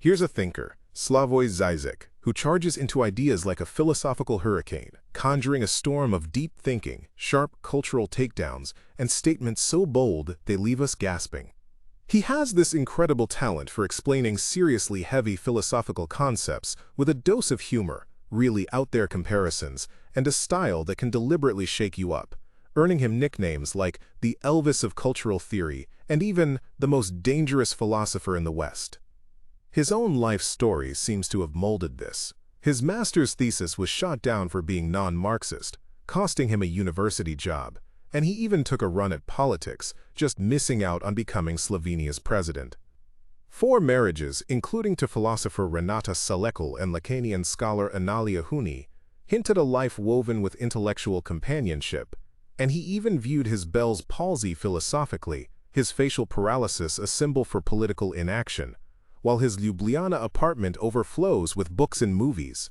Here's a thinker, Slavoj Žižek, who charges into ideas like a philosophical hurricane, conjuring a storm of deep thinking, sharp cultural takedowns, and statements so bold they leave us gasping. He has this incredible talent for explaining seriously heavy philosophical concepts with a dose of humor, really out-there comparisons, and a style that can deliberately shake you up, earning him nicknames like the Elvis of cultural theory and even the most dangerous philosopher in the West. His own life story seems to have molded this. His master's thesis was shot down for being non-Marxist, costing him a university job, and he even took a run at politics, just missing out on becoming Slovenia's president. 4 marriages, including to philosopher Renata Selekl and Lacanian scholar Analia Huni, hinted a life woven with intellectual companionship, and he even viewed his Bell's palsy philosophically, his facial paralysis a symbol for political inaction, while his Ljubljana apartment overflows with books and movies.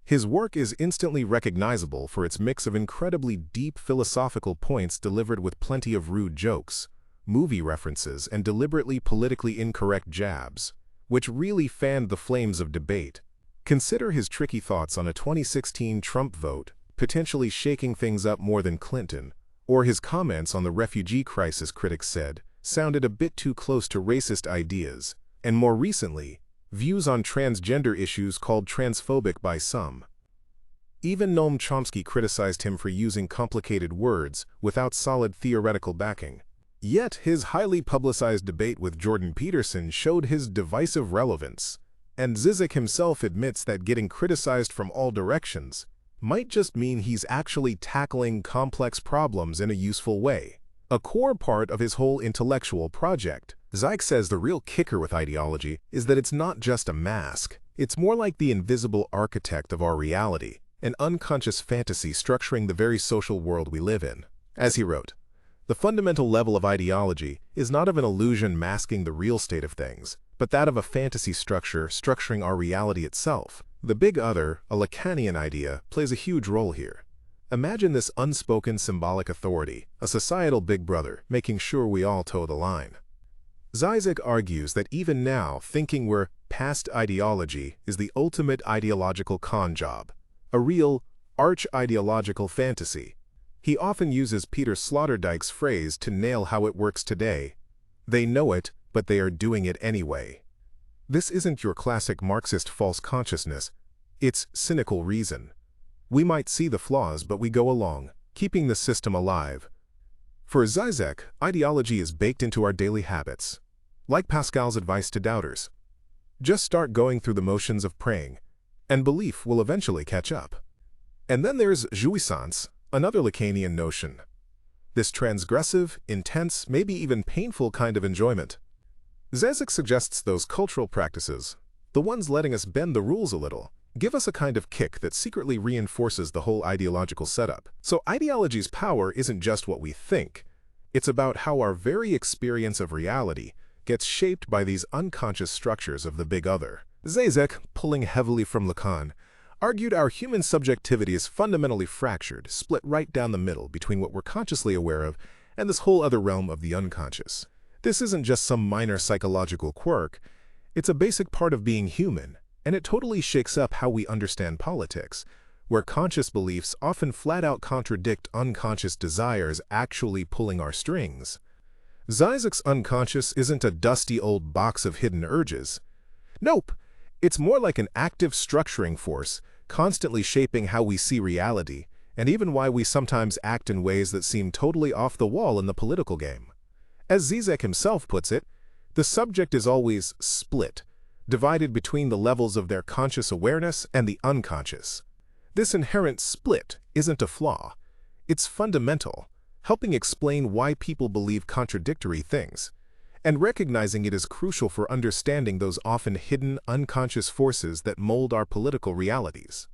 His work is instantly recognizable for its mix of incredibly deep philosophical points delivered with plenty of rude jokes, movie references, and deliberately politically incorrect jabs, which really fanned the flames of debate. Consider his tricky thoughts on a 2016 Trump vote, potentially shaking things up more than Clinton, or his comments on the refugee crisis critics said sounded a bit too close to racist ideas, and more recently, views on transgender issues called transphobic by some. Even Noam Chomsky criticized him for using complicated words without solid theoretical backing. Yet his highly publicized debate with Jordan Peterson showed his divisive relevance, and Žižek himself admits that getting criticized from all directions might just mean he's actually tackling complex problems in a useful way, a core part of his whole intellectual project. Žižek says the real kicker with ideology is that it's not just a mask. It's more like the invisible architect of our reality, an unconscious fantasy structuring the very social world we live in. As he wrote, the fundamental level of ideology is not of an illusion masking the real state of things, but that of a fantasy structure structuring our reality itself. The big other, a Lacanian idea, plays a huge role here. Imagine this unspoken symbolic authority, a societal big brother, making sure we all toe the line. Žižek argues that even now, thinking we're past ideology is the ultimate ideological con job, a real arch-ideological fantasy. He often uses Peter Sloterdijk's phrase to nail how it works today. They know it, but they are doing it anyway. This isn't your classic Marxist false consciousness. It's cynical reason. We might see the flaws, but we go along, keeping the system alive. For Žižek, ideology is baked into our daily habits. Like Pascal's advice to doubters. Just start going through the motions of praying, and belief will eventually catch up. And then there's jouissance, another Lacanian notion. This transgressive, intense, maybe even painful kind of enjoyment. Žižek suggests those cultural practices, the ones letting us bend the rules a little, give us a kind of kick that secretly reinforces the whole ideological setup. So ideology's power isn't just what we think. It's about how our very experience of reality gets shaped by these unconscious structures of the big other. Žižek, pulling heavily from Lacan, argued our human subjectivity is fundamentally fractured, split right down the middle between what we're consciously aware of and this whole other realm of the unconscious. This isn't just some minor psychological quirk, it's a basic part of being human, and it totally shakes up how we understand politics, where conscious beliefs often flat-out contradict unconscious desires actually pulling our strings. Žižek's unconscious isn't a dusty old box of hidden urges. Nope, it's more like an active structuring force, constantly shaping how we see reality, and even why we sometimes act in ways that seem totally off the wall in the political game. As Žižek himself puts it, the subject is always split, divided between the levels of their conscious awareness and the unconscious. This inherent split isn't a flaw, it's fundamental, helping explain why people believe contradictory things, and recognizing it is crucial for understanding those often hidden, unconscious forces that mold our political realities.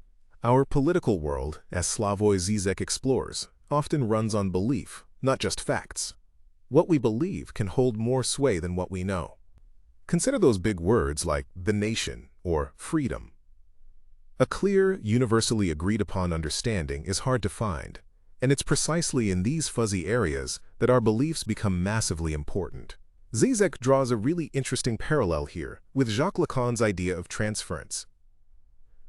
Our political world, as Slavoj Žižek explores, often runs on belief, not just facts. What we believe can hold more sway than what we know. Consider those big words like the nation or freedom. A clear, universally agreed-upon understanding is hard to find, and it's precisely in these fuzzy areas that our beliefs become massively important. Zizek draws a really interesting parallel here with Jacques Lacan's idea of transference.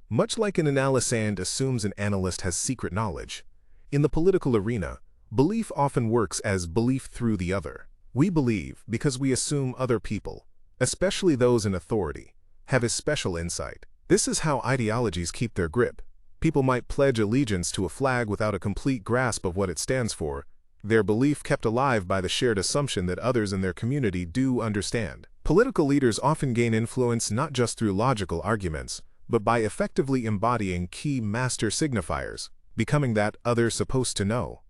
Much like an analysand assumes an analyst has secret knowledge, in the political arena, belief often works as belief through the other. We believe because we assume other people, especially those in authority, have a special insight. This is how ideologies keep their grip. People might pledge allegiance to a flag without a complete grasp of what it stands for, their belief kept alive by the shared assumption that others in their community do understand. Political leaders often gain influence not just through logical arguments, but by effectively embodying key master signifiers, becoming that other supposed to know.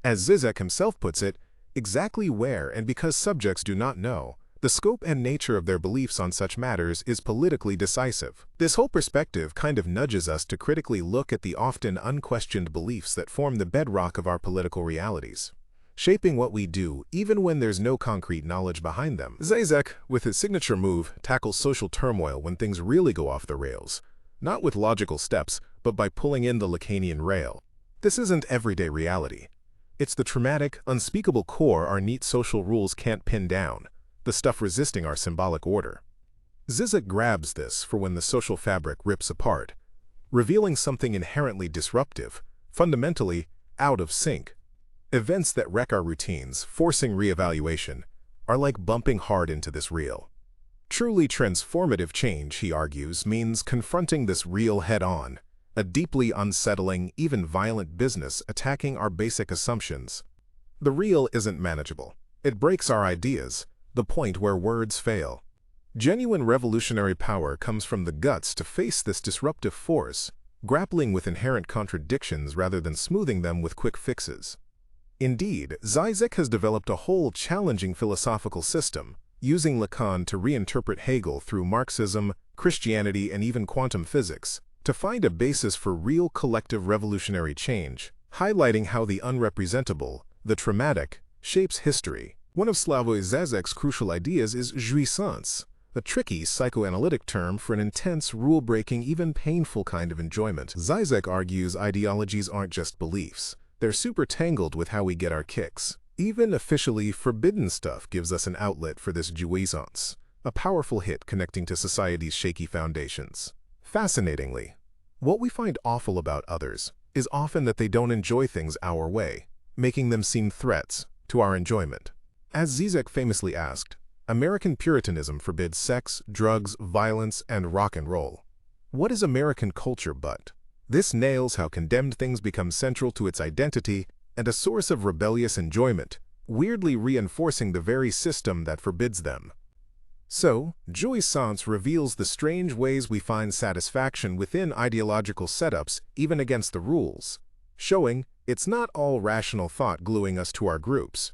As Zizek himself puts it, exactly where and because subjects do not know, the scope and nature of their beliefs on such matters is politically decisive. This whole perspective kind of nudges us to critically look at the often unquestioned beliefs that form the bedrock of our political realities, shaping what we do even when there's no concrete knowledge behind them. Zizek, with his signature move, tackles social turmoil when things really go off the rails, not with logical steps, but by pulling in the Lacanian rail. This isn't everyday reality. It's the traumatic, unspeakable core our neat social rules can't pin down, the stuff resisting our symbolic order. Zizek grabs this for when the social fabric rips apart, revealing something inherently disruptive, fundamentally out of sync. Events that wreck our routines, forcing reevaluation, are like bumping hard into this reel. Truly transformative change, he argues, means confronting this reel head-on, a deeply unsettling, even violent business attacking our basic assumptions. The reel isn't manageable. It breaks our ideas, the point where words fail. Genuine revolutionary power comes from the guts to face this disruptive force, grappling with inherent contradictions rather than smoothing them with quick fixes. Indeed, Zizek has developed a whole challenging philosophical system, using Lacan to reinterpret Hegel through Marxism, Christianity, and even quantum physics, to find a basis for real collective revolutionary change, highlighting how the unrepresentable, the traumatic, shapes history. One of Slavoj Zizek's crucial ideas is jouissance, a tricky psychoanalytic term for an intense, rule-breaking, even painful kind of enjoyment. Zizek argues ideologies aren't just beliefs. They're super tangled with how we get our kicks. Even officially forbidden stuff gives us an outlet for this jouissance, a powerful hit connecting to society's shaky foundations. Fascinatingly, what we find awful about others is often that they don't enjoy things our way, making them seem threats to our enjoyment. As Zizek famously asked, American Puritanism forbids sex, drugs, violence, and rock and roll. What is American culture but? This nails how condemned things become central to its identity and a source of rebellious enjoyment, weirdly reinforcing the very system that forbids them. So, jouissance reveals the strange ways we find satisfaction within ideological setups, even against the rules, showing it's not all rational thought gluing us to our groups.